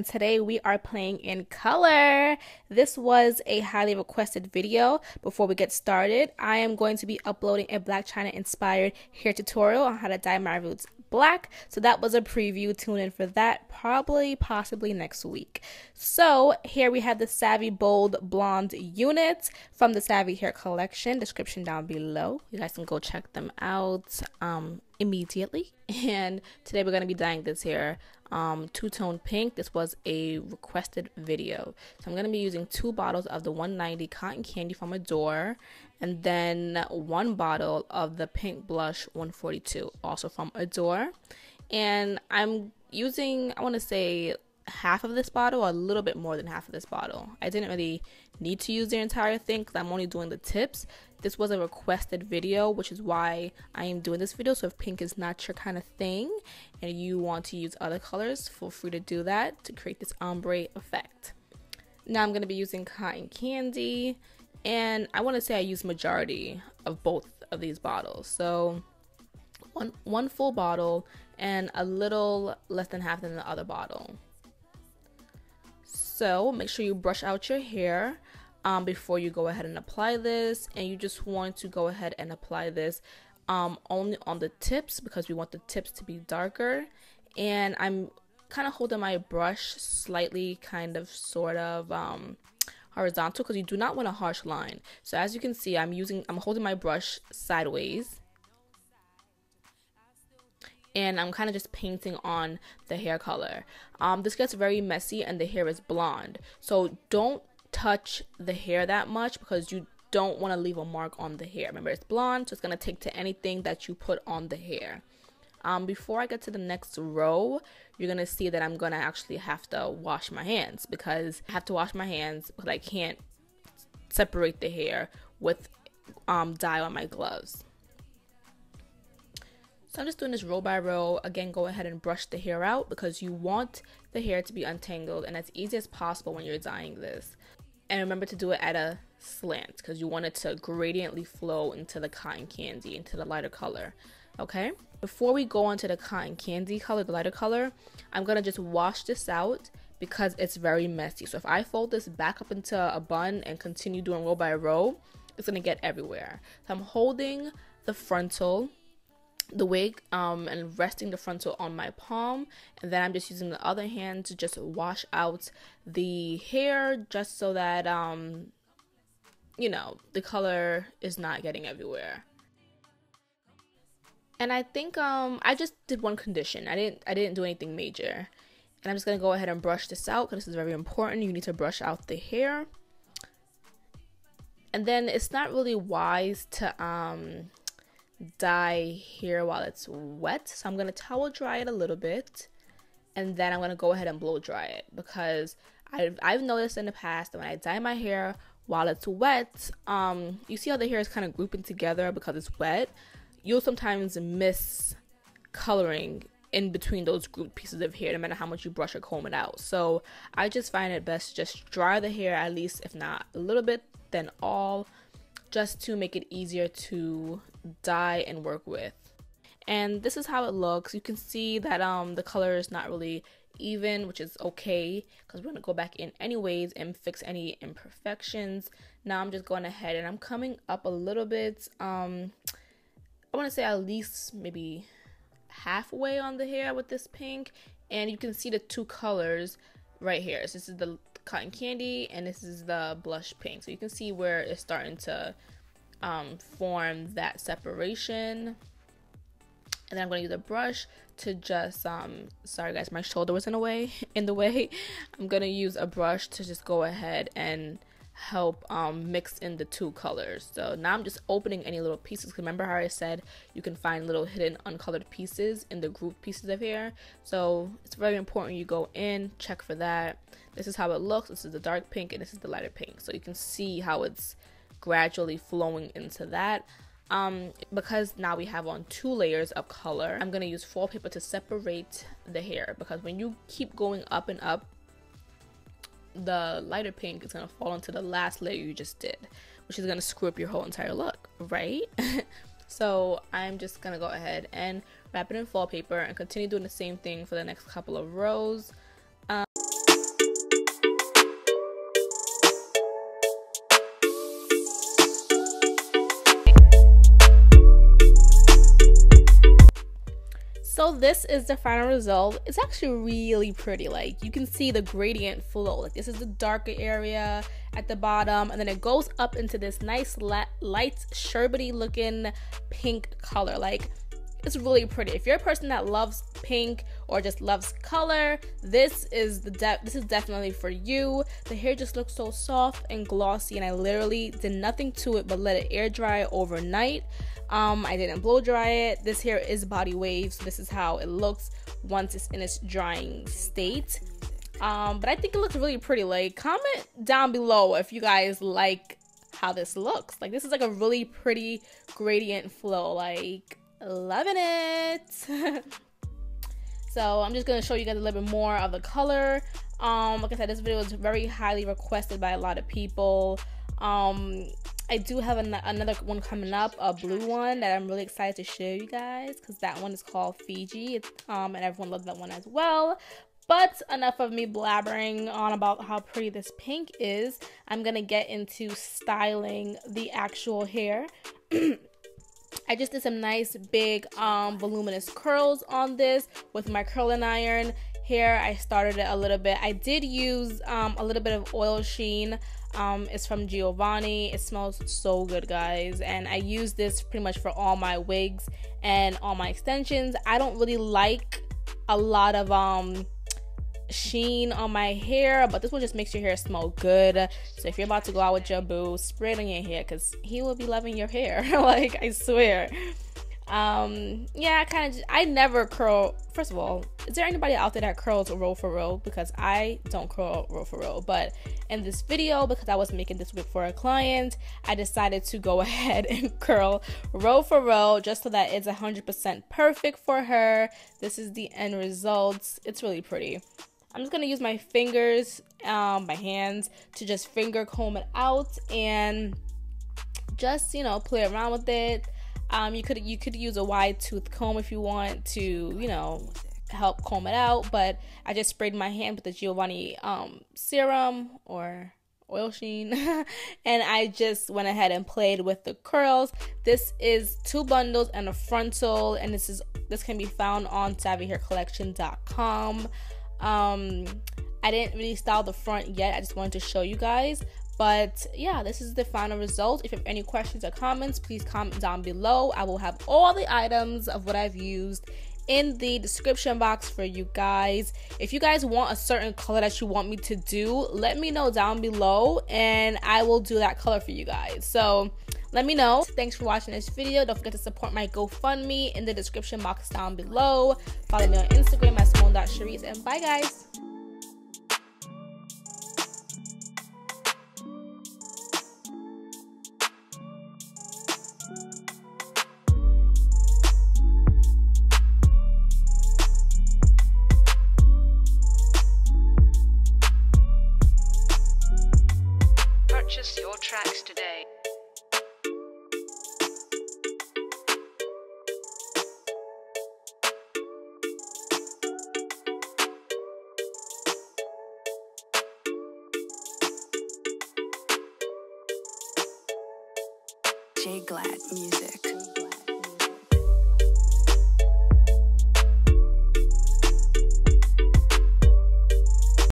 and today we are playing in color. This was a highly requested video. Before we get started, I am going to be uploading a Blac Chyna inspired hair tutorial on how to dye my roots black. So that was a preview. Tune in for that, possibly next week. So here we have the Savvy Bold Blonde units from the Savvy Hair Collection. Description down below. You guys can go check them out immediately. And today we're going to be dyeing this hair two-tone pink. This was a requested video, so I'm going to be using 2 bottles of the 190 cotton candy from Adore, and then 1 bottle of the pink blush 142 also from Adore. And I'm using, I want to say, half of this bottle, or a little bit more than half of this bottle. I didn't really need to use the entire thing because I'm only doing the tips. This was a requested video, which is why I am doing this video. So if pink is not your kind of thing and you want to use other colors, feel free to do that to create this ombre effect. Now I'm going to be using cotton candy, and I want to say I use majority of both of these bottles. So one full bottle and a little less than half than the other bottle. So make sure you brush out your hair before you go ahead and apply this, and you just want to go ahead and apply this only on the tips because we want the tips to be darker. And I'm kind of holding my brush slightly sort of horizontal because you do not want a harsh line. So as you can see, I'm holding my brush sideways, and I'm kind of just painting on the hair color. This gets very messy and the hair is blonde, so don't touch the hair that much because you don't want to leave a mark on the hair. Remember, it's blonde, so it's going to take to anything that you put on the hair. Before I get to the next row, you're going to see that I'm going to actually have to wash my hands because I have to wash my hands because I can't separate the hair with dye on my gloves. So I'm just doing this row by row. Again, go ahead and brush the hair out because you want the hair to be untangled and as easy as possible when you're dyeing this. And remember to do it at a slant because you want it to gradiently flow into the cotton candy, into the lighter color. Okay? Before we go on to the cotton candy color, the lighter color, I'm going to just wash this out because it's very messy. So if I fold this back up into a bun and continue doing row by row, it's going to get everywhere. So I'm holding the wig and resting the frontal on my palm, and then I'm just using the other hand to just wash out the hair just so that you know, the color is not getting everywhere. And I think I just did one condition. I didn't do anything major. And I'm just gonna go ahead and brush this out because this is very important. You need to brush out the hair. And then it's not really wise to dye hair while it's wet, so I'm gonna towel dry it a little bit, and then I'm gonna go ahead and blow dry it because I've noticed in the past that when I dye my hair while it's wet, you see how the hair is kind of grouping together because it's wet. You'll sometimes miss coloring in between those grouped pieces of hair no matter how much you brush or comb it out. So I just find it best to just dry the hair, at least if not a little bit then all, just to make it easier to dye and work with. And this is how it looks. You can see that the color is not really even, which is okay because we're going to go back in anyways and fix any imperfections. Now I'm just going ahead and I'm coming up a little bit. I want to say at least maybe halfway on the hair with this pink, and you can see the 2 colors right here. So this is the cotton candy and this is the blush pink, so you can see where it's starting to form that separation. And then I'm going to use a brush to just sorry guys, my shoulder was in the way. I'm going to use a brush to just go ahead and help mix in the 2 colors. So now I'm just opening any little pieces. Remember how I said you can find little hidden uncolored pieces in the grouped pieces of hair? So it's very important you go in, check for that. This is how it looks. This is the dark pink and this is the lighter pink. So you can see how it's gradually flowing into that. Because now we have on 2 layers of color, I'm going to use foil paper to separate the hair because when you keep going up and up, the lighter pink is going to fall into the last layer you just did, which is going to screw up your whole entire look, right? So I'm just going to go ahead and wrap it in foil paper and continue doing the same thing for the next couple of rows. So this is the final result. It's actually really pretty. Like, you can see the gradient flow. Like, this is the darker area at the bottom, and then it goes up into this nice light sherbety looking pink color. Like, it's really pretty. If you're a person that loves pink or just loves color, this is definitely for you. The hair just looks so soft and glossy, and I literally did nothing to it but let it air dry overnight. I didn't blow dry it. This hair is body wave, so this is how it looks once it's in its drying state. But I think it looks really pretty. Like, comment down below if you guys like how this looks. Like, this is like a really pretty gradient flow. Like, loving it. So I'm just gonna show you guys a little bit more of the color. Like I said, this video was very highly requested by a lot of people. I do have another one coming up, a blue one that I'm really excited to show you guys, because that one is called Fiji. And everyone loves that one as well. But enough of me blabbering on about how pretty this pink is. I'm gonna get into styling the actual hair. I just did some nice big voluminous curls on this with my curling iron. Here I started it a little bit. I did use a little bit of oil sheen. It's from Giovanni. It smells so good, guys, and I use this pretty much for all my wigs and all my extensions. I don't really like a lot of sheen on my hair, but this one just makes your hair smell good. So if you're about to go out with your boo, spray it on your hair, because he will be loving your hair. Like, I swear. Yeah, I never curl. First of all, is there anybody out there that curls row for row? Because I don't curl row for row. But in this video, because I was making this wig for a client, I decided to go ahead and curl row for row, just so that it's 100% perfect for her. This is the end result. It's really pretty. I'm just gonna use my fingers, my hands, to just finger comb it out and just, you know, play around with it. You could use a wide tooth comb if you want to, you know, help comb it out. But I just sprayed my hand with the Giovanni serum or oil sheen, and I just went ahead and played with the curls. This is 2 bundles and a frontal, and this can be found on SavvyHairCollection.com. I didn't really style the front yet. I just wanted to show you guys. But yeah, this is the final result. If you have any questions or comments, please comment down below. I will have all the items of what I've used in the description box for you guys. If you guys want a certain color that you want me to do, let me know down below and I will do that color for you guys. So let me know. Thanks for watching this video. Don't forget to support my GoFundMe in the description box down below. Follow me on Instagram at SimoneShariced, and bye guys. Purchase your tracks today. J Glad Music.